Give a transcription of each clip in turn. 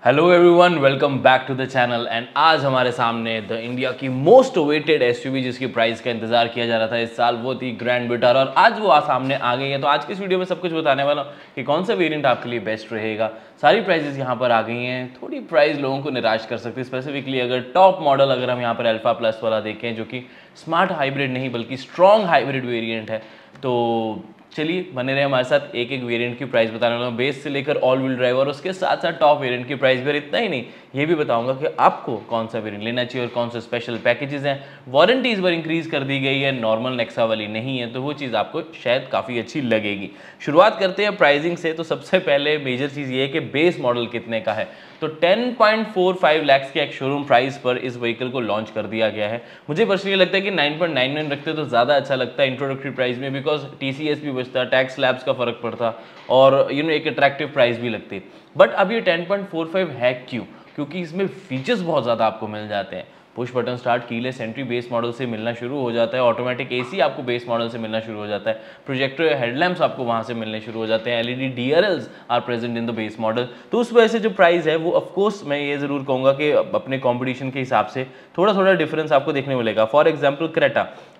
Hello everyone, welcome back to the channel. And आज हमारे सामने द इंडिया की मोस्ट अवेटेड एसयूवी जिसकी प्राइस का इंतजार किया जा रहा था इस साल, वो थी ग्रैंड विटारा। और आज वो सामने आ गई है। तो आज की इस वीडियो में सब कुछ बताने वाला हूँ कि कौन सा वेरिएंट आपके लिए बेस्ट रहेगा। सारी प्राइजेस यहाँ पर आ गई हैं। थोड़ी प्राइस लोगों को निराश कर सकती है, स्पेसिफिकली अगर टॉप मॉडल अगर हम यहाँ पर अल्फा प्लस वाला देखें, जो कि स्मार्ट हाइब्रिड नहीं बल्कि स्ट्रॉन्ग हाइब्रिड वेरिएंट है। तो चलिए बने रहे हमारे साथ, एक एक वेरिएंट की प्राइस बताने वाला हूँ, बेस से लेकर ऑल व्हील ड्राइव, और उसके साथ साथ टॉप वेरिएंट की प्राइस भी। और इतना ही नहीं, ये भी बताऊंगा कि आपको कौन सा वेरिएंट लेना चाहिए और कौन से स्पेशल पैकेजेस हैं। वारंटी इस बार इंक्रीज कर दी गई है, नॉर्मल नेक्सा वाली नहीं है, तो वो चीज़ आपको शायद काफ़ी अच्छी लगेगी। शुरुआत करते हैं प्राइसिंग से। तो सबसे पहले मेजर चीज़ ये है कि बेस मॉडल कितने का है। तो 10.45 लाख के एक शोरूम प्राइस पर इस व्हीकल को लॉन्च कर दिया गया है। मुझे पर्सनली लगता है कि 9.99 रखते तो ज़्यादा अच्छा लगता है इंट्रोडक्टरी प्राइस में, बिकॉज TCS भी बचता, टैक्स स्लैब्स का फर्क पड़ता और एक अट्रैक्टिव प्राइस भी लगती। बट अब ये 10.45 है क्यों? क्योंकि इसमें फीचर्स बहुत ज़्यादा आपको मिल जाते हैं। Push button start, keyless entry base model से मिलना शुरू हो जाता है। ऑटोमेटिक AC आपको बेस मॉडल से मिलना शुरू हो जाता है। प्रोजेक्टर हेडलैम्प्स आपको वहाँ से मिलने शुरू हो जाते हैं। LED DRLs are present in the base model. तो उस वजह से जो प्राइस है वो ऑफकोर्स मैं ये ज़रूर कहूँगा कि अपने कॉम्पिटिशन के हिसाब से थोड़ा थोड़ा डिफरेंस आपको देखने मिलेगा। फॉर एग्जाम्पल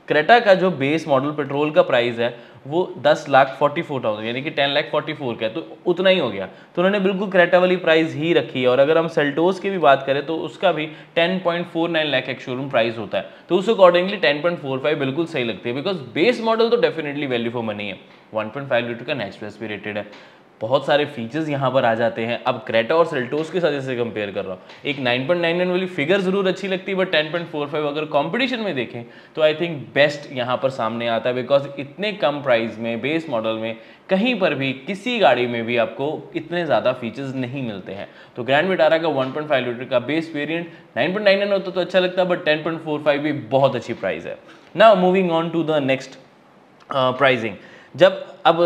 क्रेटा का जो बेस मॉडल पेट्रोल का प्राइस है वो 10,44,000 यानी कि 10,44,000 का है, तो उतना ही हो गया। तो उन्होंने बिल्कुल क्रेटा वाली प्राइस ही रखी है। और अगर हम सेल्टोस की भी बात करें तो उसका भी 10.49 लाख एक शोरूम प्राइस होता है। तो उस अकॉर्डिंगली 10.45 बिल्कुल सही लगती है, बिकॉज बेस मॉडल तो डेफिनेटली वैल्यू फॉर मनी है। 1.5 लीटर का नेचुरल एस्पिरेटेड है, बहुत सारे फीचर्स यहाँ पर आ जाते हैं। अब क्रेटा और सेल्टोस के साथ जैसे कंपेयर कर रहा हूँ, एक 9.99 वाली फिगर जरूर अच्छी लगती है, बट 10.45 अगर कंपटीशन में देखें तो आई थिंक बेस्ट यहाँ पर सामने आता है। बिकॉज इतने कम प्राइस में बेस मॉडल में कहीं पर भी किसी गाड़ी में भी आपको इतने ज़्यादा फीचर्स नहीं मिलते हैं। तो ग्रैंड विटारा का 1.5 लीटर का बेस वेरिएंट 9.99 होता तो अच्छा लगता, बट 10.45 भी बहुत अच्छी प्राइस है। Now moving on to the next pricing. जब अब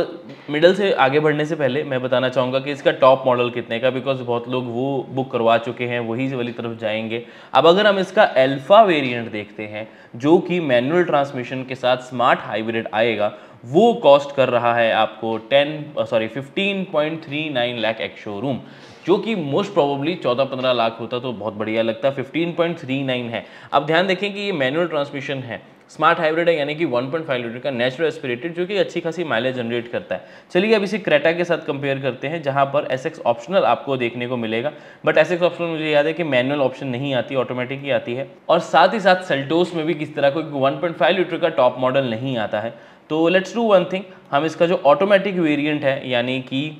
मिडल से आगे बढ़ने से पहले मैं बताना चाहूँगा कि इसका टॉप मॉडल कितने का, बिकॉज बहुत लोग वो बुक करवा चुके हैं, वही वाली तरफ जाएंगे। अब अगर हम इसका अल्फा वेरिएंट देखते हैं, जो कि मैनुअल ट्रांसमिशन के साथ स्मार्ट हाइब्रिड आएगा, वो कॉस्ट कर रहा है आपको 15.39 लाख एक्स शोरूम, जो कि मोस्ट प्रोबेबली 14-15 लाख होता तो बहुत बढ़िया लगता। 15.39 है। अब ध्यान देखें कि ये मैनुअल ट्रांसमिशन है, स्मार्ट हाइब्रिड है, यानी कि 1.5 लीटर का नेचुरल एस्पिरेटेड, जो कि अच्छी खासी माइलेज जनरेट करता है। चलिए अब इसे क्रेटा के साथ कंपेयर करते हैं, जहां पर SX ऑप्शनल आपको देखने को मिलेगा। बट SX ऑप्शनल मुझे याद है कि मैनुअल ऑप्शन नहीं आती, ऑटोमेटिक ही आती है। और साथ ही साथ सेल्टोस में भी किस तरह कोई 1.5 लीटर का टॉप मॉडल नहीं आता है। तो लेट्स डू वन थिंग, हम इसका जो ऑटोमेटिक वेरिएंट है, यानी कि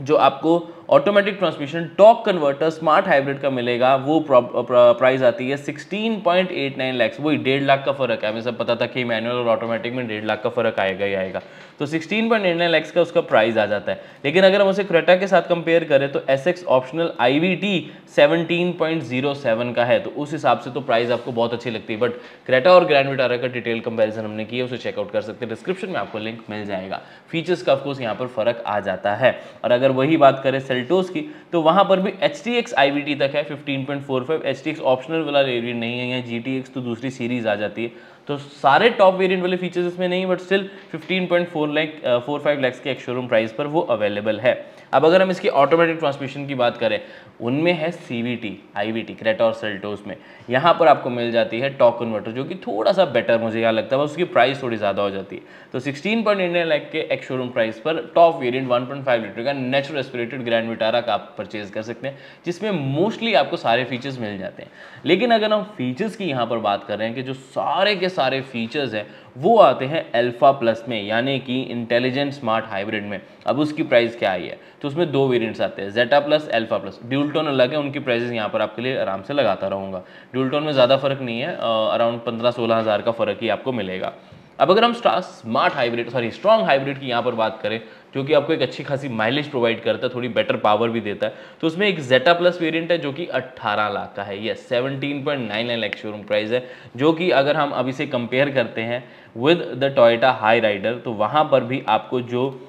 जो आपको automatic transmission torque converter smart hybrid का मिलेगा, वो प्राइस आती है 16.89 लाख। वही 1.5 लाख का फर्क है। हमें सब पता था कि मैनुअल और ऑटोमेटिक में 1.5 लाख का फर्क आएगा ही आएगा। तो 16.89 लाख का उसका प्राइस आ जाता है। लेकिन अगर हम उसे क्रेटा के साथ कंपेयर करें तो SX ऑप्शनल IVT 17.07 का है, तो उस हिसाब से तो प्राइस आपको बहुत अच्छी लगती है। बट क्रेटा और ग्रैंड विटारा का डिटेल कंपैरिजन हमने किया, उसे चेकआउट कर सकते हैं, डिस्क्रिप्शन में आपको लिंक मिल जाएगा। फीचर्स का ऑफकोर्स यहाँ पर फर्क आ जाता है। और अगर वही बात करें सेल्टोस की, तो वहां पर भी HTX IVT तक है 15.45। HTX ऑप्शनल वाला वेरिएंट नहीं है, यहाँ GTX तो दूसरी सीरीज आ जाती है। तो सारे टॉप वेरिएंट वाले फीचर्स इसमें नहीं, बट स्टिल 15.45 लाख के एक शोरूम प्राइस पर वो अवेलेबल है। अब अगर हम इसकी ऑटोमेटिक ट्रांसमिशन की बात करें, उनमें है CVT IVT क्रेटा और सेल्टोस में। यहाँ पर आपको मिल जाती है टॉर्क कन्वर्टर, जो कि थोड़ा सा बेटर मुझे यहाँ लगता है, बस उसकी प्राइस थोड़ी ज़्यादा हो जाती है। तो 16.89 लाख के एक शोरूम प्राइस पर टॉप वेरिएंट 1.5 लीटर का नेचुरल एस्पिरेटेड ग्रैंड विटारा का आप परचेज कर सकते हैं, जिसमें मोस्टली आपको सारे फीचर्स मिल जाते हैं। लेकिन अगर हम फीचर्स की यहाँ पर बात कर रहे हैं कि जो सारे के सारे फीचर्स हैं वो आते हैं अल्फा प्लस में, यानी कि इंटेलिजेंट स्मार्ट हाइब्रिड में। अब उसकी प्राइस क्या आई है, तो उसमें दो वेरिएंट्स आते हैं, Zeta plus, Alpha plus. Dual tone अलग है, उनकी प्राइसेस यहाँ पर आपके लिए आराम से लगाता रहूँगा। ड्यूल टोन में ज़्यादा फर्क नहीं है, अराउंड 15-16 हज़ार का फर्क ही आपको मिलेगा। अब अगर हम स्ट्रॉन्ग हाइब्रिड की यहाँ पर बात करें, जो कि आपको एक अच्छी खासी माइलेज प्रोवाइड करता है, थोड़ी बेटर पावर भी देता है, तो उसमें एक जेटा प्लस वेरिएंट है जो कि 18 लाख का है। यस, 17.99 लाख शोरूम प्राइस है, जो कि अगर हम अब इसे कंपेयर करते हैं with the Toyota Hyryder, तो वहाँ पर भी आपको जो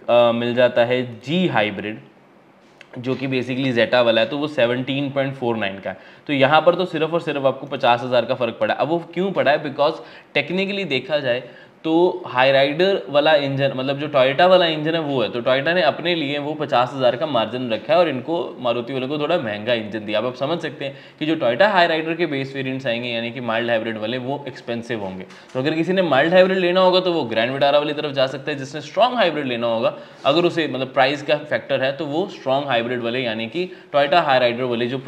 मिल जाता है G हाइब्रिड, जो कि बेसिकली जेटा वाला है, तो वो 17.49 का है। तो यहाँ पर तो सिर्फ और सिर्फ आपको 50 हज़ार का फर्क पड़ा। अब वो क्यों पड़ा है? बिकॉज टेक्निकली देखा जाए तो हाई राइडर वाला इंजन, मतलब जो टोयोटा वाला इंजन है वो है, तो टोयोटा ने अपने लिए वो 50,000 का मार्जिन रखा है और इनको मारुति वालों को थोड़ा महंगा इंजन दिया। अब आप समझ सकते हैं कि जो टोयोटा हाई राइडर के बेस वेरिएंट्स आएंगे यानी कि माइल्ड हाइब्रिड वाले, वो एक्सपेंसिव होंगे। तो अगर किसी ने माइल्ड हाइब्रिड लेना होगा तो वो ग्रैंड विटारा वाली तरफ जा सकता है। जिसने स्ट्रॉन्ग हाइब्रिड लेना होगा, अगर उसे मतलब प्राइस का फैक्टर है, तो वो स्ट्रॉन्ग हाइब्रिड वाले यानी कि टोयोटा हाई राइडर वाले जो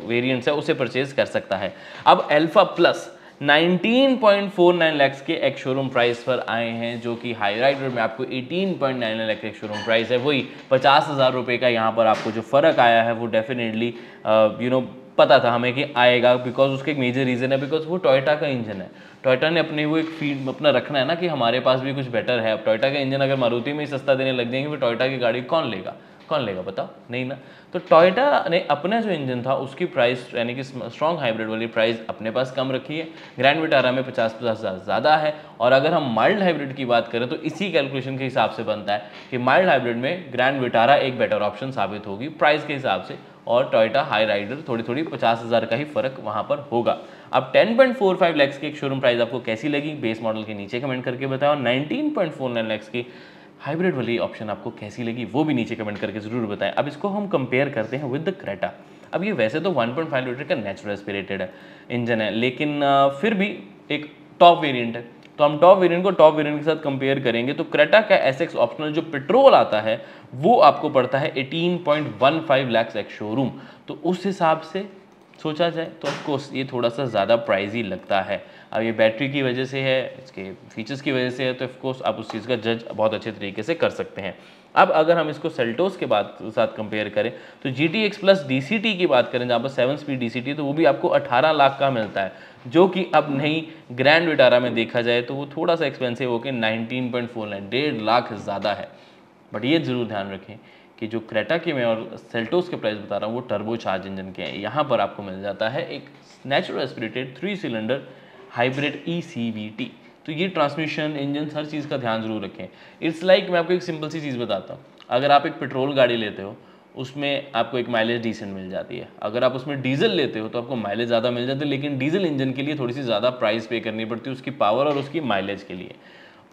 वेरिएंट्स है उसे परचेज कर सकता है। अब अल्फा प्लस 19.49 लाख के एक शोरूम प्राइस पर आए हैं, जो कि हाई राइडर में आपको 18.99 लाख एक शोरूम प्राइस है। वही 50,000 रुपये का यहाँ पर आपको जो फ़र्क आया है वो डेफिनेटली पता था हमें कि आएगा, बिकॉज उसका एक मेजर रीज़न है, बिकॉज वो टोयोटा का इंजन है। टोयोटा ने अपने वो एक फीड अपना रखना है ना कि हमारे पास भी कुछ बेटर है। अब टोयोटा का इंजन अगर मारुति में ही सस्ता देने लग जाएंगे, फिर टोयोटा की गाड़ी कौन लेगा बताओ, नहीं ना। तो टोयोटा ने अपना जो इंजन था उसकी प्राइस यानी कि स्ट्रॉन्ग हाइब्रिड वाली प्राइस अपने पास कम रखी है, ग्रैंड विटारा में 50,000 ज़्यादा है। और अगर हम माइल्ड हाइब्रिड की बात करें तो इसी कैलकुलेशन के हिसाब से बनता है कि माइल्ड हाइब्रिड में ग्रैंड विटारा एक बेटर ऑप्शन साबित होगी प्राइस के हिसाब से, और टोयोटा हाई राइडर थोड़ी 50,000 का ही फर्क वहाँ पर होगा। अब 10.45 लाख की एक शोरूम प्राइस आपको कैसी लगी, बेस मॉडल के नीचे कमेंट करके बताओ। 19.49 लाख की हाइब्रिड वाली ऑप्शन आपको कैसी लगी वो भी नीचे कमेंट करके ज़रूर बताएं। अब इसको हम कंपेयर करते हैं विद द क्रेटा। अब ये वैसे तो 1.5 लीटर का नेचुरल एस्पिरेटेड इंजन है, लेकिन फिर भी एक टॉप वेरिएंट है, तो हम टॉप वेरिएंट को टॉप वेरिएंट के साथ कंपेयर करेंगे तो क्रेटा का एसएक्स ऑप्शनल जो पेट्रोल आता है वो आपको पड़ता है 18.15 लाख एक शोरूम। तो उस हिसाब से सोचा जाए तो ऑफकोर्स ये थोड़ा सा ज़्यादा प्राइजी लगता है। अब ये बैटरी की वजह से है, इसके फीचर्स की वजह से है, तो ऑफकोर्स आप उस चीज़ का जज बहुत अच्छे तरीके से कर सकते हैं। अब अगर हम इसको सेल्टोस के साथ कंपेयर करें तो GTX प्लस DCT की बात करें, जहाँ पर 7 स्पीड DCT, तो वो भी आपको 18 लाख का मिलता है, जो कि अब नहीं ग्रैंड विटारा में देखा जाए तो वो थोड़ा सा एक्सपेंसिव होकर 19.49 1.5 लाख ज़्यादा है। बट ये ज़रूर ध्यान रखें कि जो क्रेटा के मैं और सेल्टोस के प्राइस बता रहा हूँ वो टर्बो चार्ज इंजन के हैं। यहाँ पर आपको मिल जाता है एक natural aspirated 3 cylinder hybrid ECVT। तो ये ट्रांसमिशन इंजन हर चीज़ का ध्यान जरूर रखें। इट्स लाइक मैं आपको एक सिंपल सी चीज़ बताता हूँ, अगर आप एक पेट्रोल गाड़ी लेते हो उसमें आपको एक माइलेज डिसेंट मिल जाती है, अगर आप उसमें डीजल लेते हो तो आपको माइलेज ज़्यादा मिल जाती है, लेकिन डीजल इंजन के लिए थोड़ी सी ज़्यादा प्राइस पे करनी पड़ती है उसकी पावर और उसकी माइलेज के लिए।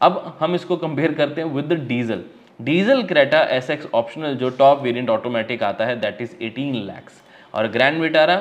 अब हम इसको कंपेयर करते हैं with the diesel Creta SX optional जो टॉप वेरिएंट ऑटोमेटिक आता है दैट इज 18 लाख, और ग्रैंड विटारा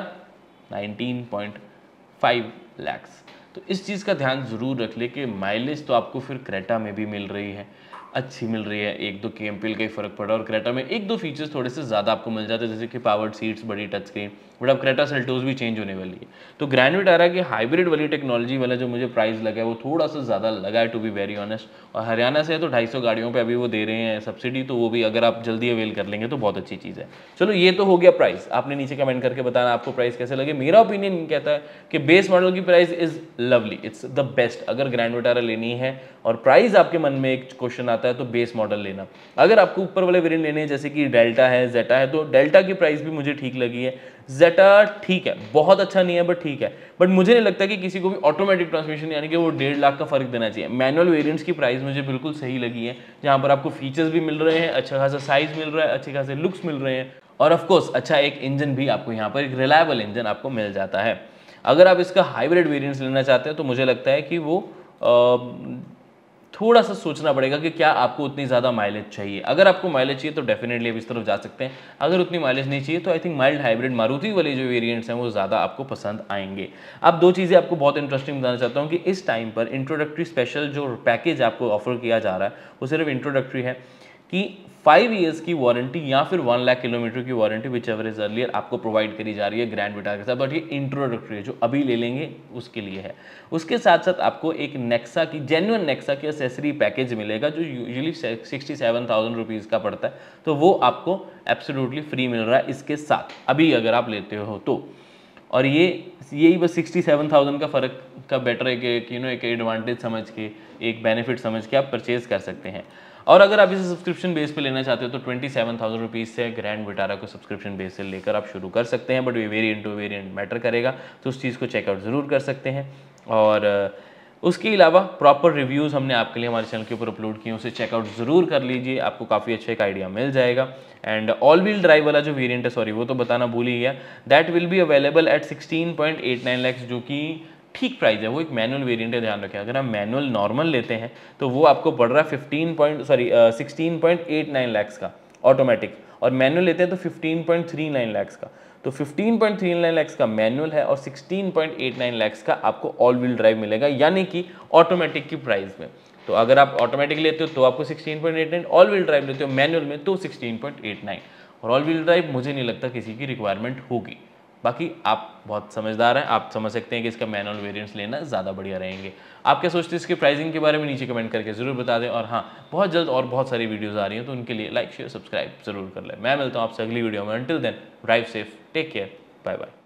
19.5 लाख। तो इस चीज़ का ध्यान ज़रूर रख ले कि माइलेज तो आपको फिर क्रेटा में भी मिल रही है, अच्छी मिल रही है, 1-2 kmpl का ही फर्क पड़ा, और क्रेटा में 1-2 फीचर्स थोड़े से ज़्यादा आपको मिल जाते हैं जैसे कि पावर्ड सीट्स, बड़ी टच स्क्रीन। बट अब क्रेटा सेल्टोस भी चेंज होने वाली है, तो ग्रैंड विटारा की हाइब्रिड वाली टेक्नोलॉजी वाला जो मुझे प्राइस लगा है वो थोड़ा सा ज़्यादा लगा है टू बी वेरी ऑनेस्ट। और हरियाणा से है तो 250 गाड़ियों पे अभी वो दे रहे हैं सब्सिडी, तो वो भी अगर आप जल्दी अवेल कर लेंगे तो बहुत अच्छी चीज़ है। चलो ये तो हो गया प्राइस, आपने नीचे कमेंट करके बताना आपको प्राइस कैसे लगे। मेरा ओपिनियन कहता है कि बेस मॉडल की price is lovely, it's the best. अगर ग्रैंड विटारा लेनी है और प्राइस आपके मन में एक क्वेश्चन आता है तो बेस मॉडल लेना। अगर आपको ऊपर वाले वेरिएंट लेने हैं जैसे कि डेल्टा है, जेटा है, तो डेल्टा की प्राइस भी मुझे ठीक लगी है। जेटा ठीक है, बहुत अच्छा नहीं है बट ठीक है, बट मुझे नहीं लगता कि किसी को भी ऑटोमेटिक ट्रांसमिशन यानी कि वो 1.5 लाख का फर्क देना चाहिए। मैनुअल वेरिएंट्स की प्राइस मुझे बिल्कुल सही लगी है, जहां पर आपको फीचर्स भी मिल रहे हैं, अच्छा खासा साइज मिल रहा है, अच्छे खासे लुक्स मिल रहे हैं, और ऑफकोर्स अच्छा एक इंजन भी आपको यहाँ पर एक रिलायबल इंजन आपको मिल जाता है। अगर आप इसका हाइब्रिड वेरिएंट्स लेना चाहते हैं तो मुझे लगता है कि वो थोड़ा सा सोचना पड़ेगा कि क्या आपको उतनी ज़्यादा माइलेज चाहिए। अगर आपको माइलेज चाहिए तो डेफिनेटली आप इस तरफ जा सकते हैं, अगर उतनी माइलेज नहीं चाहिए तो I think mild hybrid Maruti वाले जो वेरिएंट्स हैं वो ज़्यादा आपको पसंद आएंगे। अब 2 चीज़ें आपको बहुत इंटरेस्टिंग बताना चाहता हूँ कि इस टाइम पर इंट्रोडक्टरी स्पेशल जो पैकेज आपको ऑफर किया जा रहा है वो सिर्फ इंट्रोडक्टरी है कि 5 ईयर्स की वारंटी या फिर 1 लाख किलोमीटर की warranty which ever is earlier आपको प्रोवाइड करी जा रही है ग्रैंड विटारा के साथ। बट ये इंट्रोडक्टरी है, जो अभी ले लेंगे उसके लिए है। उसके साथ साथ आपको एक नेक्सा की जेन्युइन नेक्सा की एसेसरी पैकेज मिलेगा जो यूजुअली 67,000 रुपीज़ का पड़ता है, तो वो आपको एब्सोल्युटली फ्री मिल रहा है इसके साथ अभी अगर आप लेते हो तो। और यही बस 67,000 का फ़र्क का बेटर है कि एक एडवांटेज समझ के, एक बेनिफिट समझ के आप परचेज कर सकते हैं। और अगर आप इसे सब्सक्रिप्शन बेस पे लेना चाहते हो तो 27,000 रुपीज़ से ग्रैंड विटारा को सब्सक्रिप्शन बेस से लेकर आप शुरू कर सकते हैं, बट ये वेरिएंट टू वेरिएंट मैटर करेगा, तो उस चीज़ को चेकआउट ज़रूर कर सकते हैं। और उसके अलावा प्रॉपर रिव्यूज़ हमने आपके लिए हमारे चैनल के ऊपर अपलोड किए, उसे चेकआउट ज़रूर कर लीजिए, आपको काफ़ी अच्छा एक आइडिया मिल जाएगा। एंड ऑल व्हील ड्राइव वाला जो वेरिएंट है, सॉरी वो तो बताना भूल ही गया, that will be available at 16.89 lakh, जो कि ठीक प्राइस है, वो एक मैनुअल वेरिएंट है, ध्यान रखें। अगर आप मैनुअल नॉर्मल लेते हैं तो वो आपको पड़ रहा है 16.89 लाख का ऑटोमेटिक, और मैनुअल लेते हैं तो 15.39 लाख का। तो 15.39 लाख का मैनुअल है और 16.89 लाख का आपको ऑल व्हील ड्राइव मिलेगा, यानी कि ऑटोमेटिक की प्राइस में। तो अगर आप ऑटोमेटिक लेते हो तो आपको 16.89, ऑल व्हील ड्राइव लेते हो मैनुअल में तो 16.89। और ऑल व्हील ड्राइव मुझे नहीं लगता किसी की रिक्वायरमेंट होगी। बाकी आप बहुत समझदार हैं, आप समझ सकते हैं कि इसका मैनुअल वेरिएंट्स लेना ज़्यादा बढ़िया रहेंगे। आप क्या सोचते हैं इसके प्राइसिंग के बारे में, नीचे कमेंट करके ज़रूर बता दें। और हाँ, बहुत जल्द और बहुत सारी वीडियोज़ आ रही हैं, तो उनके लिए लाइक शेयर सब्सक्राइब ज़रूर कर लें। मैं मिलता हूँ आपसे अगली वीडियो में। Until then drive safe, take care, bye bye.